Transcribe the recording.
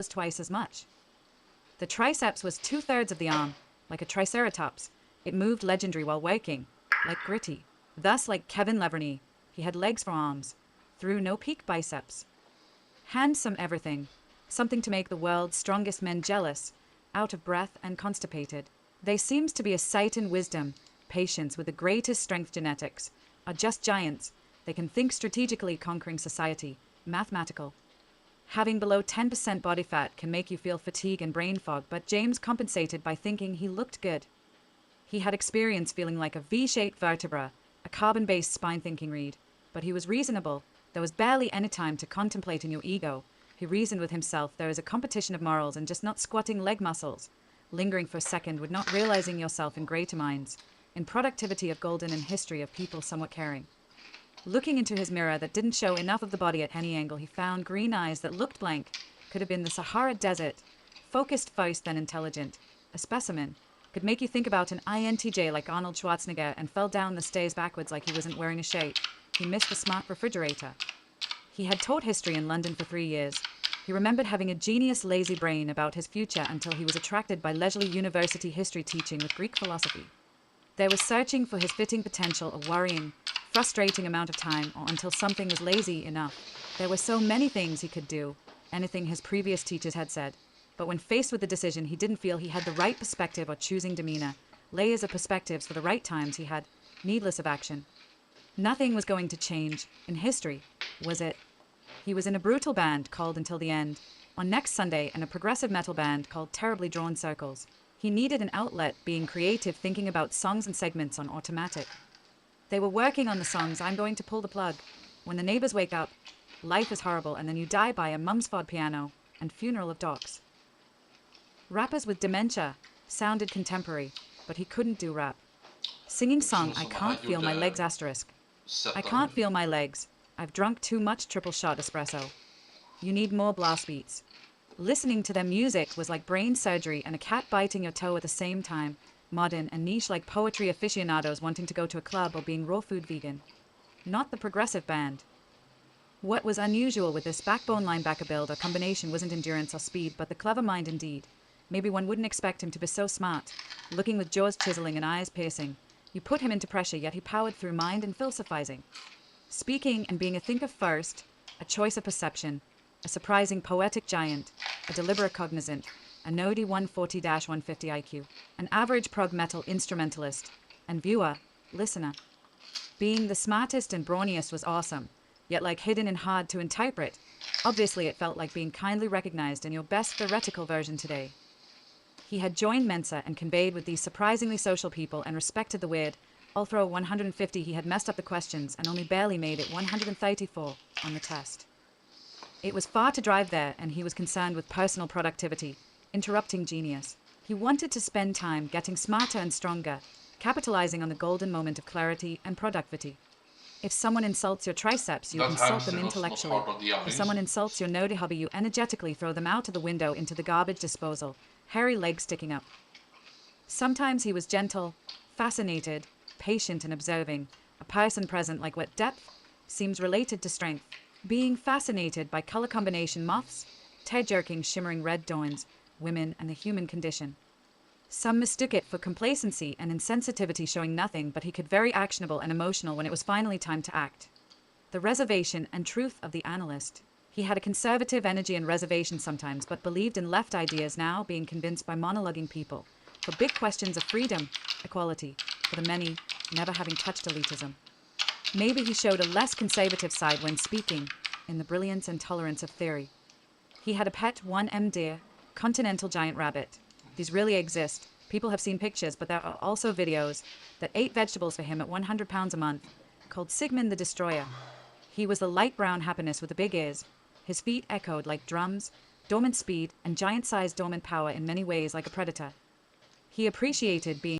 was twice as much. The triceps was 2/3 of the arm, like a triceratops. It moved legendary while waking, like Gritty. Thus, like Kevin Leverny, he had legs for arms, through no peak biceps. Handsome everything, something to make the world's strongest men jealous, out of breath and constipated. They seems to be a sight in wisdom, patience with the greatest strength genetics, are just giants. They can think strategically conquering society, mathematical. Having below 10% body fat can make you feel fatigue and brain fog, but James compensated by thinking he looked good. He had experience feeling like a V-shaped vertebra, a carbon-based spine thinking read, but he was reasonable. There was barely any time to contemplate in your ego. He reasoned with himself there is a competition of morals and just not squatting leg muscles, lingering for a second with not realizing yourself in greater minds, in productivity of golden and history of people somewhat caring. Looking into his mirror that didn't show enough of the body at any angle, he found green eyes that looked blank. Could have been the Sahara Desert. Focused first, then intelligent. A specimen. Could make you think about an INTJ like Arnold Schwarzenegger and fell down the stairs backwards like he wasn't wearing a shirt. He missed the smart refrigerator. He had taught history in London for 3 years. He remembered having a genius lazy brain about his future until he was attracted by leisurely university history teaching with Greek philosophy. There was searching for his fitting potential, a worrying, frustrating amount of time, or until something was lazy enough. There were so many things he could do, anything his previous teachers had said. But when faced with the decision, he didn't feel he had the right perspective or choosing demeanor. Layers of perspectives for the right times he had, needless of action. Nothing was going to change in history, was it? He was in a brutal band called Until the End, on next Sunday, and a progressive metal band called Terribly Drawn Circles. He needed an outlet, being creative, thinking about songs and segments on automatic. They were working on the songs I'm Going to Pull the Plug, When the Neighbors Wake Up, Life is Horrible, and Then You Die by a Mumsford Piano, and Funeral of Docs. Rappers with dementia sounded contemporary, but he couldn't do rap. Singing song I Can't Feel My Legs asterisk. I can't feel my legs. I've drunk too much triple shot espresso. You need more blast beats. Listening to their music was like brain surgery and a cat biting your toe at the same time. Modern and niche like poetry aficionados wanting to go to a club or being raw food vegan. Not the progressive band. What was unusual with this backbone linebacker build or combination wasn't endurance or speed, but the clever mind indeed. Maybe one wouldn't expect him to be so smart, looking with jaws chiseling and eyes piercing. You put him into pressure, yet he powered through mind and philosophizing. Speaking and being a thinker first, a choice of perception, a surprising poetic giant, a deliberate cognizant, a Nodi 140-150 IQ, an average prog metal instrumentalist, and viewer, listener. Being the smartest and brawniest was awesome, yet like hidden and hard to interpret. Obviously it felt like being kindly recognized in your best theoretical version today. He had joined Mensa and conveyed with these surprisingly social people and respected the weird. All through 150 he had messed up the questions and only barely made it 134 on the test. It was far to drive there, and he was concerned with personal productivity, interrupting genius. He wanted to spend time getting smarter and stronger, capitalizing on the golden moment of clarity and productivity. If someone insults your triceps, you insult them intellectually. If someone insults your nerdy hobby, you energetically throw them out of the window into the garbage disposal, hairy legs sticking up. Sometimes he was gentle, fascinated, patient and observing, a person present like what depth seems related to strength. Being fascinated by color combination moths, tear-jerking shimmering red dawns, women and the human condition. Some mistook it for complacency and insensitivity, showing nothing, but he could very actionable and emotional when it was finally time to act. The reservation and truth of the analyst. He had a conservative energy and reservation sometimes, but believed in left ideas, now being convinced by monologuing people, for big questions of freedom, equality, for the many, never having touched elitism. Maybe he showed a less conservative side when speaking, in the brilliance and tolerance of theory. He had a pet 1M deer, continental giant rabbit. These really exist. People have seen pictures, but there are also videos that ate vegetables for him at 100 pounds a month, called Sigmund the Destroyer. He was the light brown happiness with the big ears. His feet echoed like drums, dormant speed and giant-sized dormant power in many ways like a predator. He appreciated being